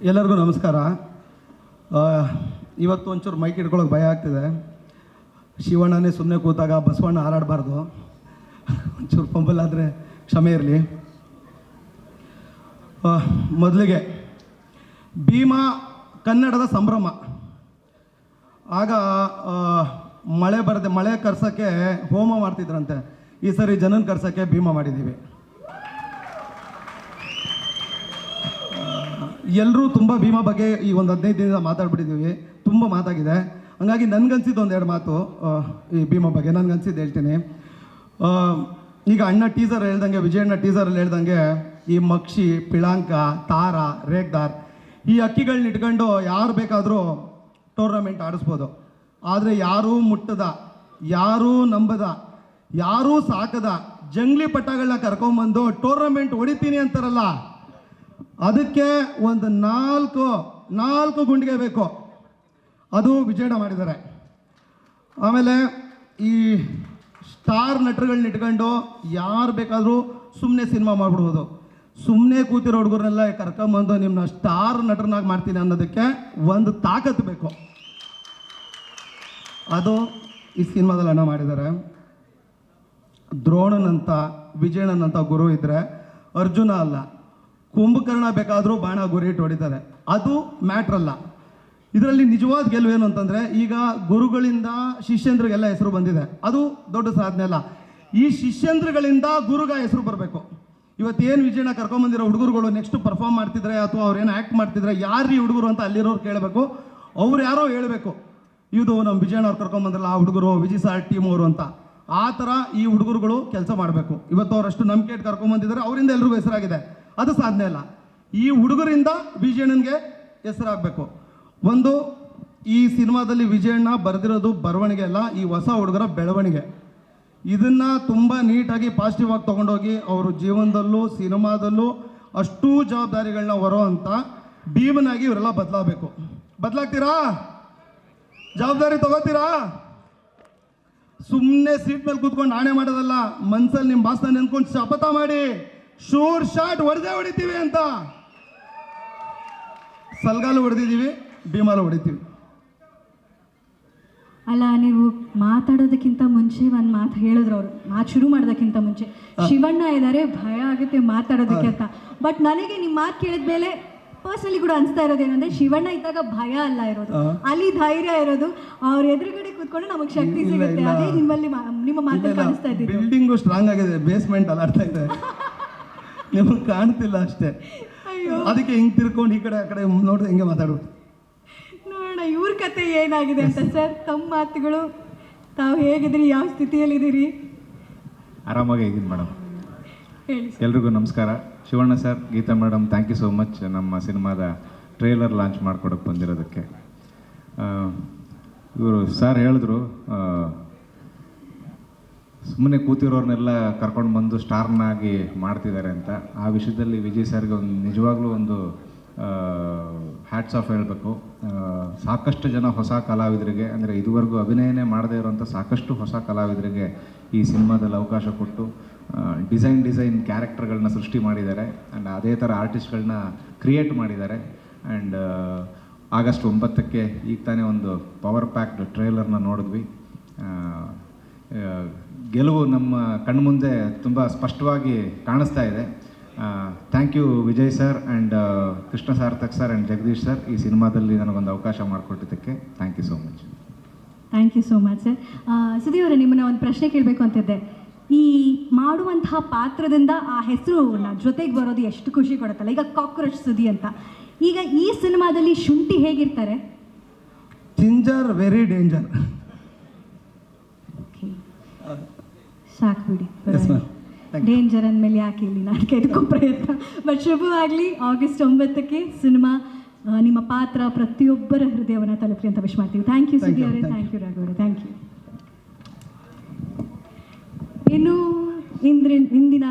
ಎಲ್ಲರಿಗೂ ನಮಸ್ಕಾರ. ಇವತ್ತು ಒಂಚೂರು ಮೈಕ್ ಇಟ್ಕೊಳ್ಳೋಕೆ ಭಯ ಆಗ್ತಿದೆ. ಶಿವಣ್ಣನೇ ಸುಮ್ಮನೆ ಕೂತಾಗ ಬಸವಣ್ಣ ಹಾರಾಡಬಾರ್ದು. ಒಂಚೂರು ಪಂಬಲ್ ಆದರೆ ಕ್ಷಮೆ ಇರಲಿ. ಮೊದಲಿಗೆ ಭೀಮಾ ಕನ್ನಡದ ಸಂಭ್ರಮ. ಆಗ ಮಳೆ ಬರದೆ ಮಳೆ ಕರ್ಸೋಕ್ಕೆ ಹೋಮ ಮಾಡ್ತಿದ್ರಂತೆ. ಈ ಸರಿ ಜನನ ಕರ್ಸೋಕ್ಕೆ ಭೀಮಾ ಮಾಡಿದ್ದೀವಿ. ಎಲ್ಲರೂ ತುಂಬ ಭೀಮಾ ಬಗ್ಗೆ ಈ ಒಂದು 15 ದಿನದಿಂದ ಮಾತಾಡ್ಬಿಟ್ಟಿದ್ದೀವಿ. ತುಂಬ ಮಾತಾಗಿದೆ. ಹಂಗಾಗಿ ನನಗನ್ಸಿದ್ದು ಒಂದೆರಡು ಮಾತು ಈ ಭೀಮಾ ಬಗ್ಗೆ ನನಗನ್ಸಿದ್ದು ಹೇಳ್ತೀನಿ. ಈಗ ಅಣ್ಣ ಟೀಸರ್ ಹೇಳ್ದಂಗೆ, ವಿಜಯಣ್ಣ ಟೀಸರಲ್ಲಿ ಹೇಳ್ದಂಗೆ, ಈ ಮಕ್ಷಿ, ಪಿಳಾಂಕ, ತಾರ, ರೇಗ್ದಾರ್ ಈ ಅಕ್ಕಿಗಳನ್ನ ಇಟ್ಕೊಂಡು ಯಾರು ಬೇಕಾದರೂ ಟೂರ್ನಮೆಂಟ್ ಆಡಿಸ್ಬೋದು. ಆದರೆ ಯಾರೂ ಮುಟ್ಟದ, ಯಾರೂ ನಂಬದ, ಯಾರೂ ಸಾಕದ ಜಂಗ್ಲಿ ಪಟ್ಟಗಳನ್ನ ಕರ್ಕೊಂಬಂದು ಟೂರ್ನಮೆಂಟ್ ಹೊಡಿತೀನಿ ಅಂತಾರಲ್ಲ, ಅದಕ್ಕೆ ಒಂದು ನಾಲ್ಕು ಗುಂಡಿಗೆ ಬೇಕು. ಅದು ವಿಜಯಣ್ಣ ಮಾಡಿದ್ದಾರೆ. ಆಮೇಲೆ ಈ ಸ್ಟಾರ್ ನಟರುಗಳನ್ನ ಇಟ್ಕೊಂಡು ಯಾರು ಬೇಕಾದರೂ ಸುಮ್ಮನೆ ಸಿನಿಮಾ ಮಾಡಿಬಿಡ್ಬೋದು. ಸುಮ್ಮನೆ ಕೂತಿರೋ ಹುಡುಗರನ್ನೆಲ್ಲ ಕರ್ಕೊಂಬಂದು ನಿಮ್ಮನ್ನ ಸ್ಟಾರ್ ನಟರನ್ನಾಗಿ ಮಾಡ್ತೀನಿ ಅನ್ನೋದಕ್ಕೆ ಒಂದು ತಾಕತ್ತು ಬೇಕು. ಅದು ಈ ಸಿನಿಮಾದಲ್ಲಿ ಅಣ್ಣ ಮಾಡಿದ್ದಾರೆ. ದ್ರೋಣನಂತ, ವಿಜಯಣ್ಣನಂತ ಗುರು ಇದ್ದರೆ ಅರ್ಜುನ ಅಲ್ಲ, ಕುಂಭಕರ್ಣ ಬೇಕಾದರೂ ಬಾಣ ಗುರಿ ಇಟ್ಟು ಹೊಡಿತಾರೆ. ಅದು ಮ್ಯಾಟ್ರಲ್ಲ. ಇದರಲ್ಲಿ ನಿಜವಾದ ಗೆಲುವೇನು ಅಂತಂದರೆ, ಈಗ ಗುರುಗಳಿಂದ ಶಿಷ್ಯಂದ್ರಿಗೆಲ್ಲ ಹೆಸರು ಬಂದಿದೆ. ಅದು ದೊಡ್ಡ ಸಾಧನೆ ಅಲ್ಲ. ಈ ಶಿಷ್ಯಂದ್ರಗಳಿಂದ ಗುರುಗ ಹೆಸರು ಬರಬೇಕು. ಇವತ್ತೇನು ವಿಜಯಣ್ಣ ಕರ್ಕೊಂಬಂದಿರೋ ಹುಡುಗರುಗಳು ನೆಕ್ಸ್ಟ್ ಪರ್ಫಾರ್ಮ್ ಮಾಡ್ತಿದ್ರೆ ಅಥವಾ ಅವ್ರೇನು ಆ್ಯಕ್ಟ್ ಮಾಡ್ತಿದ್ರೆ, ಯಾರು ಈ ಹುಡುಗರು ಅಂತ ಅಲ್ಲಿರೋರು ಕೇಳಬೇಕು. ಅವ್ರು ಯಾರೋ ಹೇಳಬೇಕು, ಇದು ನಮ್ಮ ವಿಜಯಣ್ಣ ಅವ್ರು ಕರ್ಕೊಂಬಂದ್ರಲ್ಲ ಆ ಹುಡುಗರು, ವಿಜಯ್ ಸಾರ್ ಟೀಮ್ ಅವರು ಅಂತ. ಆ ಥರ ಈ ಹುಡುಗರುಗಳು ಕೆಲಸ ಮಾಡಬೇಕು. ಇವತ್ತು ಅವರಷ್ಟು ನಂಬಿಕೆ ಇಟ್ಟು ಕರ್ಕೊಂಬಂದಿದ್ದಾರೆ, ಅವರಿಂದ ಎಲ್ರಿಗೂ ಹೆಸರಾಗಿದೆ. ಅದು ಸಾಧನೆ ಅಲ್ಲ. ಈ ಹುಡುಗರಿಂದ ವಿಜಯಣ್ಣನಿಗೆ ಹೆಸರಾಗಬೇಕು. ಒಂದು, ಈ ಸಿನಿಮಾದಲ್ಲಿ ವಿಜಯಣ್ಣ ಬರೆದಿರೋದು ಬರವಣಿಗೆ ಅಲ್ಲ, ಈ ಹೊಸ ಹುಡುಗರ ಬೆಳವಣಿಗೆ. ಇದನ್ನು ತುಂಬ ನೀಟಾಗಿ ಪಾಸಿಟಿವ್ ಆಗಿ ತೊಗೊಂಡೋಗಿ ಅವರು ಜೀವನದಲ್ಲೂ ಸಿನಿಮಾದಲ್ಲೂ ಅಷ್ಟೂ ಜವಾಬ್ದಾರಿಗಳನ್ನ ಹೊರೋ ಅಂತ ಭೀಮನಾಗಿ ಇವರೆಲ್ಲ ಬದಲಾಗಬೇಕು. ಬದಲಾಗ್ತೀರಾ? ಜವಾಬ್ದಾರಿ ತಗೋತೀರಾ? ಸುಮ್ಮನೆ ಸೀಟ್ ಮೇಲೆ ಕೂತ್ಕೊಂಡು ಆಣೆ ಮಾಡೋದಲ್ಲ, ಮನ್ಸಲ್ಲಿ ನಿಮ್ಮ ಬಾಸ್ನ ನೆನ್ಕೊಂಡು ಶಪಥ ಮಾಡಿ ಶೂರ್ ಶಾಟ್ ಹೊಡಿತೀವಿ ಅಂತ. ಸಲ್ಗಾಲು ಹೊಡೆದಿದ್ದೀವಿ, ಭೀಮಾಲು ಹೊಡಿತೀವಿ. ಅಲ್ಲ, ನೀವು ಮಾತಾಡೋದಕ್ಕಿಂತ ಮುಂಚೆ ಒಂದು ಮಾತು ಹೇಳಿದ್ರು. ಅವರು ಮಾತು ಶುರು ಮಾಡೋದಕ್ಕಿಂತ ಮುಂಚೆ ಶಿವಣ್ಣ ಇದ್ದಾರೆ, ಭಯ ಆಗುತ್ತೆ ಮಾತಾಡೋದಕ್ಕೆ ಅಂತ. ಬಟ್ ನನಗೆ ನಿಮ್ಮ ಮಾತು ಕೇಳಿದ ಮೇಲೆ ಪರ್ಸನಲಿ ಕೂಡ ಅನಿಸ್ತಾ ಇರೋದೇನಂದ್ರೆ, ಶಿವಣ್ಣ ಇದ್ದಾಗ ಭಯ ಅಲ್ಲ ಇರೋದು, ಅಲ್ಲಿ ಧೈರ್ಯ ಇರೋದು. ಅವ್ರ ಎದುರುಗಡೆ ಕೂತ್ಕೊಂಡು ನಮಗೆ ಶಕ್ತಿ ಸಿಗುತ್ತೆ. ಅದೇ ನಿಮ್ಮಲ್ಲಿ ನಿಮ್ಮ ಮಾತಲ್ಲಿ ಕಾಣಿಸ್ತಾ ಇದ್ದೀವಿ. ಬಿಲ್ಡಿಂಗು ಸ್ಟ್ರಾಂಗ್ ಆಗಿದೆ, ಬೇಸ್ಮೆಂಟ್ ಅಲಾಡ್ತಾ ಇದೆ, ನಿಮಗೆ ಕಾಣ್ತಿಲ್ಲ ಅಷ್ಟೇ. ಅದಕ್ಕೆ ಹಿಂಗೆ ತಿರ್ಕೊಂಡು ಈ ಕಡೆ ಆ ಕಡೆ ನೋಡಿದ್ರೆ ಹಿಂಗೆ ಮಾತಾಡೋದು. ನೋಡೋಣ ಇವ್ರ ಕತೆ ಏನಾಗಿದೆ ಅಂತ. ಸರ್, ತಮ್ಮ ಮಾತುಗಳು. ತಾವು ಹೇಗಿದ್ದೀರಿ? ಯಾವ ಸ್ಥಿತಿಯಲ್ಲಿದ್ದೀರಿ? ಆರಾಮಾಗಿದ್ದೀನಿ ಮೇಡಮ್. ಹೇಳಿ. ಎಲ್ರಿಗೂ ನಮಸ್ಕಾರ. Shivanna sir, Geetha madam, thank you so much ನಮ್ಮ ಸಿನಿಮಾದ ಟ್ರೇಲರ್ ಲಾಂಚ್ ಮಾಡ್ಕೊಡೋಕ್ಕೆ ಬಂದಿರೋದಕ್ಕೆ. ಇವರು ಸರ್ ಹೇಳಿದ್ರು, ಸುಮ್ಮನೆ ಕೂತಿರೋರ್ನೆಲ್ಲ ಕರ್ಕೊಂಡು ಬಂದು ಸ್ಟಾರ್ನಾಗಿ ಮಾಡ್ತಿದ್ದಾರೆ ಅಂತ. ಆ ವಿಷಯದಲ್ಲಿ ವಿಜಯ್ ಸರ್ಗೆ ಒಂದು ನಿಜವಾಗ್ಲೂ ಒಂದು ಹ್ಯಾಟ್ಸ್ ಆಫ್ ಹೇಳಬೇಕು. ಸಾಕಷ್ಟು ಜನ ಹೊಸ ಕಲಾವಿದರಿಗೆ, ಅಂದರೆ ಇದುವರೆಗೂ ಅಭಿನಯನೇ ಮಾಡದೇ ಇರೋಂಥ ಸಾಕಷ್ಟು ಹೊಸ ಕಲಾವಿದರಿಗೆ ಈ ಸಿನಿಮಾದಲ್ಲಿ ಅವಕಾಶ ಕೊಟ್ಟು ಡಿಸೈನ್ ಕ್ಯಾರೆಕ್ಟರ್ಗಳನ್ನ ಸೃಷ್ಟಿ ಮಾಡಿದ್ದಾರೆ. ಆ್ಯಂಡ್ ಅದೇ ಥರ ಆರ್ಟಿಸ್ಟ್ಗಳನ್ನ ಕ್ರಿಯೇಟ್ ಮಾಡಿದ್ದಾರೆ. ಆ್ಯಂಡ್ ಆಗಸ್ಟ್ 9ಕ್ಕೆ ಈಗ ತಾನೇ ಒಂದು ಪವರ್ ಪ್ಯಾಕ್ಡ್ ಟ್ರೇಲರ್ನ ನೋಡಿದ್ವಿ. ಗೆಲುವು ನಮ್ಮ ಕಣ್ಮುಂದೆ ತುಂಬ ಸ್ಪಷ್ಟವಾಗಿ ಕಾಣಿಸ್ತಾ ಇದೆ. Thank you Vijay sir and Krishna Sarthak sir and Jagadish sir, ಈ ಸಿನಿಮಾದಲ್ಲಿ ನನಗೊಂದು ಅವಕಾಶ ಮಾಡಿಕೊಟ್ಟಿದ್ದಕ್ಕೆ thank you so much. Thank you so much sir. Sudeep ಅವರೇ, ನಿಮ್ಮನ್ನ ಒಂದು ಪ್ರಶ್ನೆ ಕೇಳಬೇಕು ಅಂತಿದ್ದೆ. ಈ ಮಾಡುವಂತಹ ಪಾತ್ರದಿಂದ ಆ ಹೆಸರು ಜೊತೆಗೆ ಬರೋದು ಎಷ್ಟು ಖುಷಿ ಕೊಡುತ್ತಲ್ಲ. ಈಗ ಕಾಕ್ರೋಚ್ ಸುದಿ ಅಂತ, ಈಗ ಈ ಸಿನಿಮಾದಲ್ಲಿ ಶುಂಠಿ ಹೇಗಿರ್ತಾರೆ? Ginger very danger. ಸಾಕು ಬಿಡಿ, ಡೇಂಜರ್ ಅಂದಮೇಲೆ ಯಾಕೆ ಇಲ್ಲಿ ನಾಟಕ ಇದಕ್ಕೂ ಪ್ರಯತ್ನ. ಬಟ್ ಶುಭವಾಗಲಿ. ಆಗಸ್ಟ್ 9ಕ್ಕೆ ಸಿನಿಮಾ. ನಿಮ್ಮ ಪಾತ್ರ ಪ್ರತಿಯೊಬ್ಬರ ಹೃದಯವನ್ನು ತಲುಪಲಿ ಅಂತ ವಿಶ್ ಮಾಡ್ತೀವಿ. ಥ್ಯಾಂಕ್ ಯು ಸುದಿ ಅವರೇ, ಥ್ಯಾಂಕ್ ಯು ರಾಘವ್ ಅವರೇ, ಥ್ಯಾಂಕ್ ಯು. ಇನ್ನು ಇಂದಿನ